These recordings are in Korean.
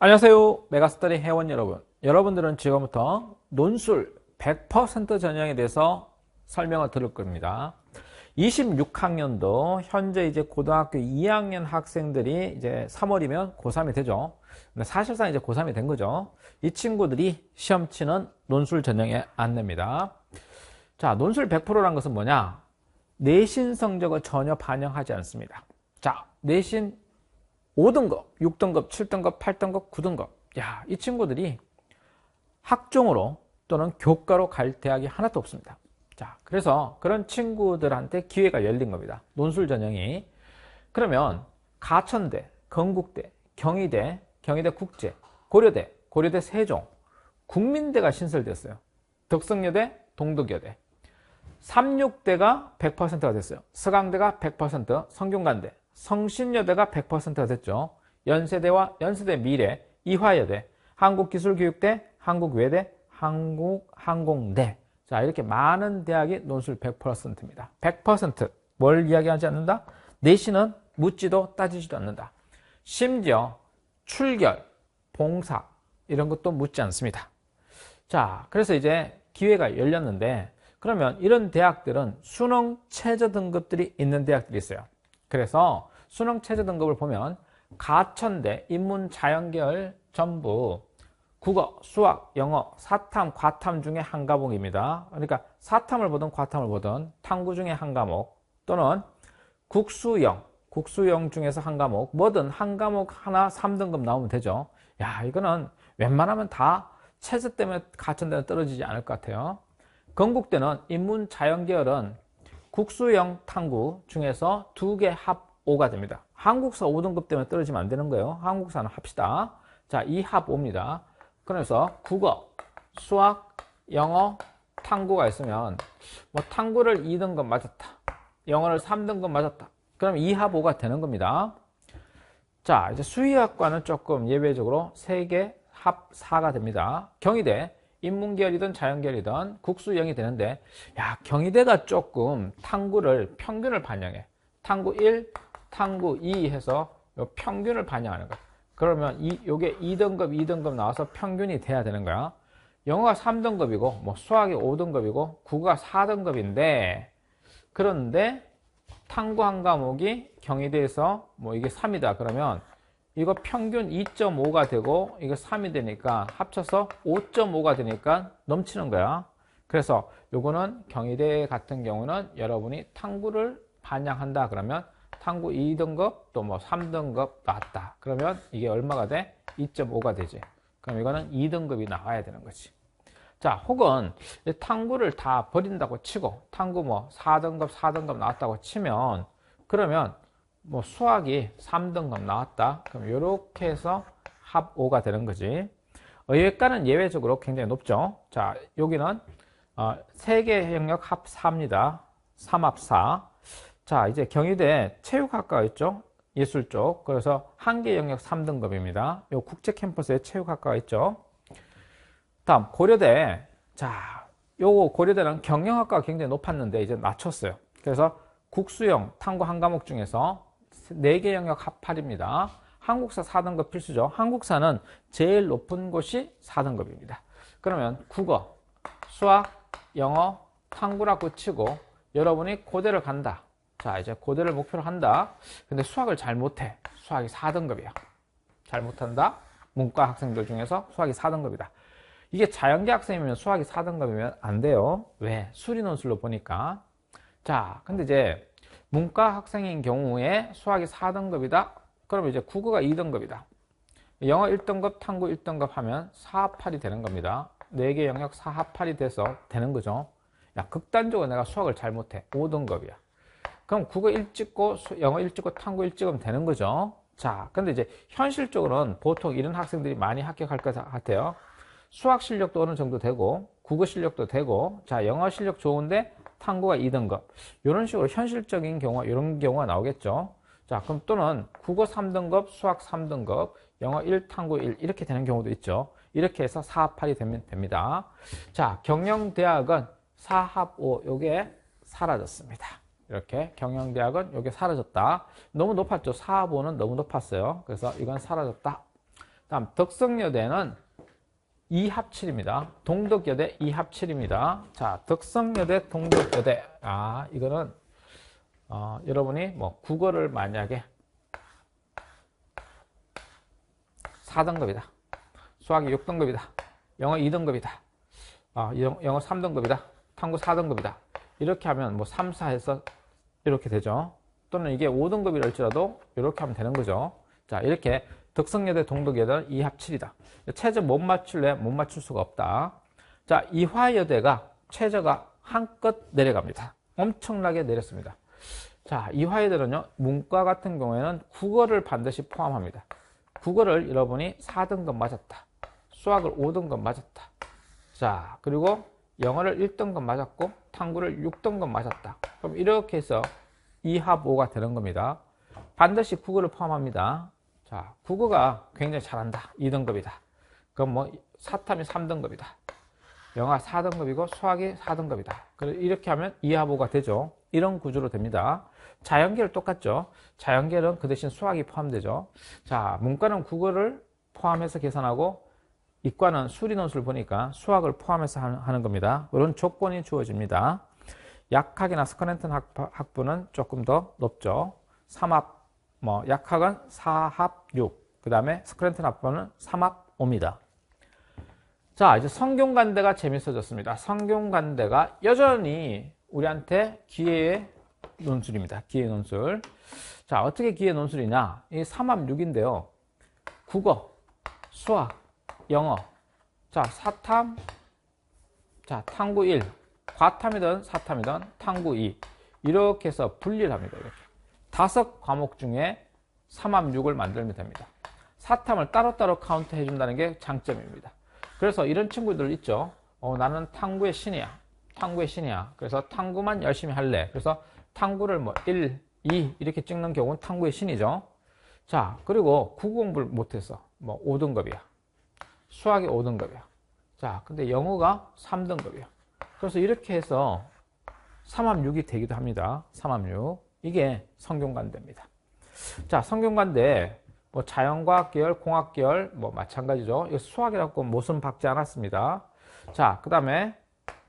안녕하세요. 메가스터디 회원 여러분. 여러분들은 지금부터 논술 100% 전형에 대해서 설명을 들을 겁니다. 26학년도 현재 이제 고등학교 2학년 학생들이 이제 3월이면 고3이 되죠. 근데 사실상 이제 고3이 된 거죠. 이 친구들이 시험 치는 논술 전형에 안내입니다. 자, 논술 100%란 것은 뭐냐? 내신 성적을 전혀 반영하지 않습니다. 자, 내신 5등급, 6등급, 7등급, 8등급, 9등급. 야, 이 친구들이 학종으로 또는 교과로 갈 대학이 하나도 없습니다. 자, 그래서 그런 친구들한테 기회가 열린 겁니다. 논술 전형이. 그러면 가천대, 건국대, 경희대, 경희대 국제, 고려대, 고려대 세종, 국민대가 신설됐어요. 덕성여대, 동덕여대. 36대가 100%가 됐어요. 서강대가 100%, 성균관대, 성신여대가 100%가 됐죠. 연세대와 연세대 미래, 이화여대, 한국기술교육대, 한국외대, 한국항공대. 자, 이렇게 많은 대학이 논술 100%입니다. 100%. 뭘 이야기하지 않는다? 내신은 묻지도 따지지도 않는다. 심지어 출결, 봉사 이런 것도 묻지 않습니다. 자, 그래서 이제 기회가 열렸는데 그러면 이런 대학들은 수능 최저 등급들이 있는 대학들이 있어요. 그래서 수능 최저 등급을 보면 가천대, 인문, 자연계열 전부 국어, 수학, 영어, 사탐, 과탐 중에 한 과목입니다. 그러니까 사탐을 보든 과탐을 보든 탐구 중에 한 과목 또는 국수영 중에서 한 과목 뭐든 한 과목 하나 3등급 나오면 되죠. 야, 이거는 웬만하면 다 최저 때문에 가천대는 떨어지지 않을 것 같아요. 건국대는 인문, 자연계열은 국수영 탐구 중에서 2개 합 5가 됩니다. 한국사 5등급 때문에 떨어지면 안 되는 거예요. 한국사는 합시다. 자, 2 합 5입니다. 그래서 국어, 수학, 영어, 탐구가 있으면 뭐 탐구를 2등급 맞았다. 영어를 3등급 맞았다. 그럼 2 합 5가 되는 겁니다. 자, 이제 수의학과는 조금 예외적으로 3개 합 4가 됩니다. 경희대 인문계열이든 자연계열이든 국수영이 되는데 야, 경희대가 조금 탐구를 평균을 반영해. 탐구 1, 탐구 2 해서 요 평균을 반영하는 거야. 그러면 요게 2등급 나와서 평균이 돼야 되는 거야. 영어가 3등급이고 뭐 수학이 5등급이고 국어가 4등급인데 그런데 탐구 한 과목이 경희대에서 뭐 이게 3이다 그러면 이거 평균 2.5가 되고 이거 3이 되니까 합쳐서 5.5가 되니까 넘치는 거야. 그래서 요거는 경희대 같은 경우는 여러분이 탐구를 반영한다 그러면 탐구 2등급 또 뭐 3등급 나왔다. 그러면 이게 얼마가 돼? 2.5가 되지. 그럼 이거는 2등급이 나와야 되는 거지. 자, 혹은 탐구를 다 버린다고 치고 탐구 뭐 4등급 나왔다고 치면 그러면 뭐 수학이 3등급 나왔다. 그럼 이렇게 해서 합 5가 되는 거지. 의예과는 예외적으로 굉장히 높죠. 자, 여기는 3개 영역 합 4입니다. 3합 4. 자, 이제 경희대 체육학과가 있죠. 예술 쪽. 그래서 한 개 영역 3등급입니다. 요 국제 캠퍼스에 체육학과가 있죠. 다음 고려대. 자, 요거 고려대는 경영학과가 굉장히 높았는데 이제 낮췄어요. 그래서 국수영 탐구 한 과목 중에서 4개 영역 합 8입니다. 한국사 4등급 필수죠. 한국사는 제일 높은 곳이 4등급입니다. 그러면 국어, 수학, 영어, 탐구라고 치고 여러분이 고대를 간다. 자, 이제 고대를 목표로 한다. 근데 수학을 잘 못해. 수학이 4등급이야. 잘 못한다. 문과 학생들 중에서 수학이 4등급이다. 이게 자연계 학생이면 수학이 4등급이면 안 돼요. 왜? 수리논술로 보니까. 자, 근데 이제 문과 학생인 경우에 수학이 4등급이다. 그러면 이제 국어가 2등급이다. 영어 1등급, 탐구 1등급 하면 4합 8이 되는 겁니다. 4개 영역 4합 8이 돼서 되는 거죠. 야, 극단적으로 내가 수학을 잘 못해. 5등급이야. 그럼 국어 1 찍고 영어 1 찍고 탐구 1 찍으면 되는 거죠. 자, 근데 이제 현실적으로는 보통 이런 학생들이 많이 합격할 것 같아요. 수학 실력도 어느 정도 되고 국어 실력도 되고 자, 영어 실력 좋은데 탐구가 2등급. 이런 식으로 현실적인 경우가 이런 경우가 나오겠죠. 자, 그럼 또는 국어 3등급, 수학 3등급, 영어 1, 탐구 1 이렇게 되는 경우도 있죠. 이렇게 해서 4합 8이 되면 됩니다. 자, 경영대학은 4합 5 요게 사라졌습니다. 이렇게 경영대학은 요게 사라졌다. 너무 높았죠. 4합 5는 너무 높았어요. 그래서 이건 사라졌다. 다음 덕성여대는 2합7입니다. 동덕여대 2합7입니다. 자, 덕성여대, 동덕여대. 이거는 여러분이 뭐 국어를 만약에 4등급이다. 수학이 6등급이다. 영어 2등급이다. 영어 3등급이다. 탐구 4등급이다. 이렇게 하면 뭐 3, 4 해서 이렇게 되죠. 또는 이게 5등급이랄지라도 이렇게 하면 되는 거죠. 자, 이렇게 덕성여대, 동덕여대는 2합7이다. 최저 못 맞출래? 못 맞출 수가 없다. 자, 이화여대가 최저가 한껏 내려갑니다. 엄청나게 내렸습니다. 자, 이화여대는요, 문과 같은 경우에는 국어를 반드시 포함합니다. 국어를 여러분이 4등급 맞았다. 수학을 5등급 맞았다. 자, 그리고 영어를 1등급 맞았고 탐구를 6등급 맞았다. 그럼 이렇게 해서 2합 5가 되는 겁니다. 반드시 국어를 포함합니다. 자, 국어가 굉장히 잘한다. 2등급이다. 그럼 뭐 사탐이 3등급이다. 영어 4등급이고 수학이 4등급이다. 이렇게 하면 2합 5가 되죠. 이런 구조로 됩니다. 자연계열 똑같죠. 자연계열은 그 대신 수학이 포함되죠. 자, 문과는 국어를 포함해서 계산하고 이과는 수리 논술을 보니까 수학을 포함해서 하는 겁니다. 이런 조건이 주어집니다. 약학이나 스커렌튼 학부는 조금 더 높죠. 3합, 약학은 4합 6, 그 다음에 스커렌튼 학부는 3합 5입니다. 자, 이제 성균관대가 재밌어졌습니다. 성균관대가 여전히 우리한테 기회의 논술입니다. 기회 논술. 자, 어떻게 기회 논술이냐? 이 3합 6인데요. 국어, 수학, 영어. 자, 사탐, 자, 탐구 1. 과탐이든 사탐이든 탐구 2. 이렇게 해서 분리를 합니다. 이렇게. 5과목 중에 3합 6을 만들면 됩니다. 사탐을 따로따로 카운트 해준다는 게 장점입니다. 그래서 이런 친구들 있죠. 나는 탐구의 신이야. 탐구의 신이야. 그래서 탐구만 열심히 할래. 그래서 탐구를 뭐 1, 2 이렇게 찍는 경우는 탐구의 신이죠. 자, 그리고 국어 공부를 못해서 뭐 5등급이야. 수학이 5등급이야. 자, 근데 영어가 3등급이야. 그래서 이렇게 해서 3합 6이 되기도 합니다. 3합 6. 이게 성균관대입니다. 자, 성균관대 뭐 자연과학 계열, 공학 계열 뭐 마찬가지죠. 이거 수학이라고 못은 박지 않았습니다. 자, 그 다음에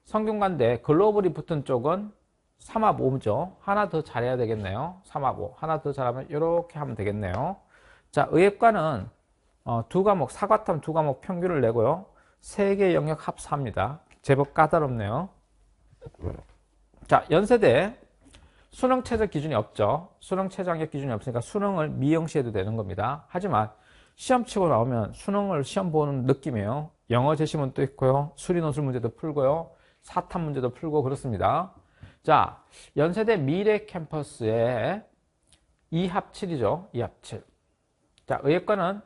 성균관대 글로벌이 붙은 쪽은 3합 5죠. 하나 더 잘해야 되겠네요. 3합 5. 하나 더 잘하면 이렇게 하면 되겠네요. 자, 의예과는 2과목, 4과탐 2과목 평균을 내고요. 3개 영역 합 4입니다. 제법 까다롭네요. 자, 연세대 수능 최저 기준이 없죠. 수능 최저 학력 기준이 없으니까 수능을 미영시해도 되는 겁니다. 하지만 시험 치고 나오면 수능을 시험 보는 느낌이에요. 영어 제시문도 있고요. 수리 논술 문제도 풀고요. 사탐 문제도 풀고 그렇습니다. 자, 연세대 미래 캠퍼스에 2합 7이죠. 2합 7. 자, 의예과는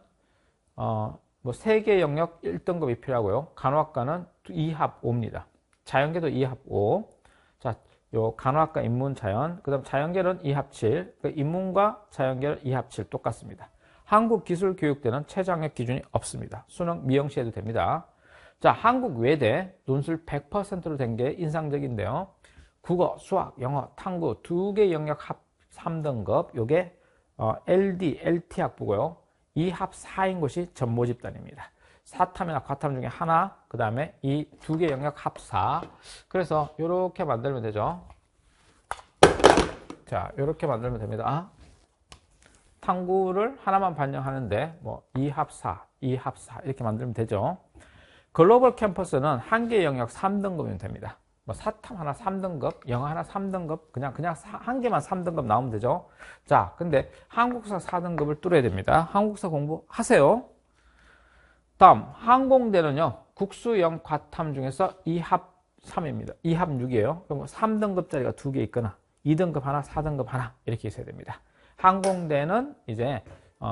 뭐 3개 영역 1등급이 필요하고요. 간호학과는 2합 5입니다. 자연계도 2합 5. 자, 요 간호학과 인문 자연, 그 다음 자연계는 2합 7. 그 인문과 자연계는 2합 7 똑같습니다. 한국기술교육대는 최저학력 기준이 없습니다. 수능 미영시해도 됩니다. 자, 한국외대 논술 100%로 된 게 인상적인데요. 국어, 수학, 영어, 탐구 2개 영역 합 3등급. 요게 LD, LT 학부고요. 2합 4인 곳이 전모집단입니다. 사탐이나 과탐 중에 하나, 그 다음에 이 2개 영역 합 4. 그래서 이렇게 만들면 되죠. 자, 이렇게 만들면 됩니다. 탐구를 하나만 반영하는데 뭐 2합 4, 2합 4 이렇게 만들면 되죠. 글로벌 캠퍼스는 한 개 영역 3등급이면 됩니다. 뭐 사탐 하나 3등급, 영어 하나 3등급, 그냥 한 개만 3등급 나오면 되죠. 자, 근데 한국사 4등급을 뚫어야 됩니다. 한국사 공부하세요. 다음, 항공대는요, 국수영 과탐 중에서 2합 3입니다. 2합 6이에요. 그럼 3등급짜리가 2개 있거나, 2등급 하나, 4등급 하나, 이렇게 있어야 됩니다. 항공대는 이제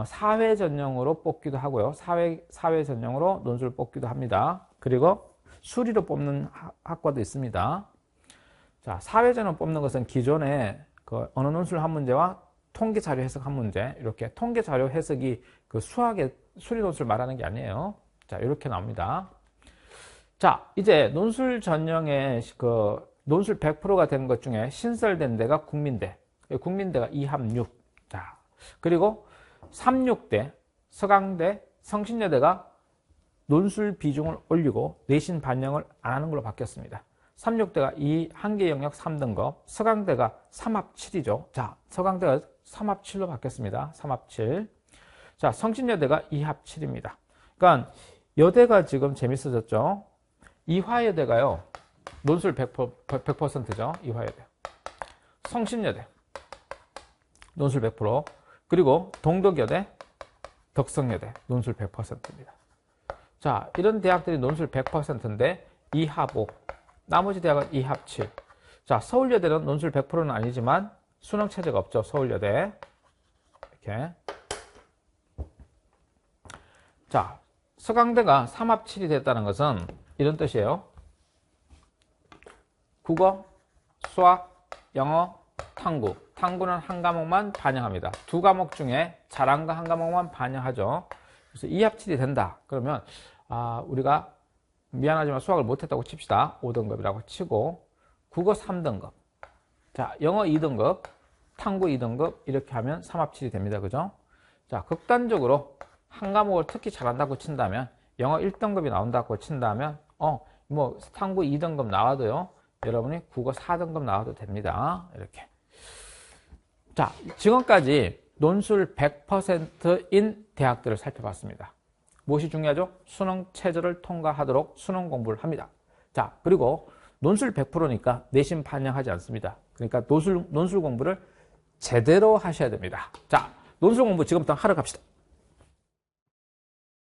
사회 전형으로 뽑기도 하고요. 사회 전형으로 논술 뽑기도 합니다. 그리고 수리로 뽑는 학과도 있습니다. 자, 사회 전형 뽑는 것은 기존에 그 언어 논술 한 문제와 통계 자료 해석 한 문제, 이렇게 통계 자료 해석이 그 수학의 수리 논술 말하는 게 아니에요. 자, 이렇게 나옵니다. 자, 이제 논술 전형의 그 논술 100%가 된 것 중에 신설된 데가 국민대. 국민대가 2합 6. 자, 그리고 36대, 서강대, 성신여대가 논술 비중을 올리고 내신 반영을 안 하는 걸로 바뀌었습니다. 삼육대가 이 한계 영역 3등급, 서강대가 3합7이죠. 자, 서강대가 3합7로 바뀌었습니다. 3합7. 자, 성신여대가 2합7입니다. 그러니까 여대가 지금 재밌어졌죠. 이화여대가요. 논술 100%죠. 이화여대. 성신여대. 논술 100%. 그리고 동덕여대, 덕성여대. 논술 100%입니다. 자, 이런 대학들이 논술 100%인데 2합5. 나머지 대학은 2합7. 자, 서울여대는 논술 100%는 아니지만 수능체제가 없죠. 서울여대. 이렇게. 자, 서강대가 3합7이 됐다는 것은 이런 뜻이에요. 국어, 수학, 영어, 탐구. 탐구는 한 과목만 반영합니다. 두 과목 중에 잘한 거 한 과목만 반영하죠. 그래서 2합7이 된다. 그러면 우리가 미안하지만 수학을 못했다고 칩시다. 5등급이라고 치고 국어 3등급, 자, 영어 2등급, 탐구 2등급 이렇게 하면 3합7이 됩니다. 그죠? 자, 극단적으로 한 과목을 특히 잘한다고 친다면 영어 1등급이 나온다고 친다면 뭐 탐구 2등급 나와도요. 여러분이 국어 4등급 나와도 됩니다. 이렇게. 자, 지금까지 논술 100%인 대학들을 살펴봤습니다. 무엇이 중요하죠? 수능 체제를 통과하도록 수능 공부를 합니다. 자, 그리고 논술 100%니까 내신 반영하지 않습니다. 그러니까 논술 공부를 제대로 하셔야 됩니다. 자, 논술 공부 지금부터 하러 갑시다.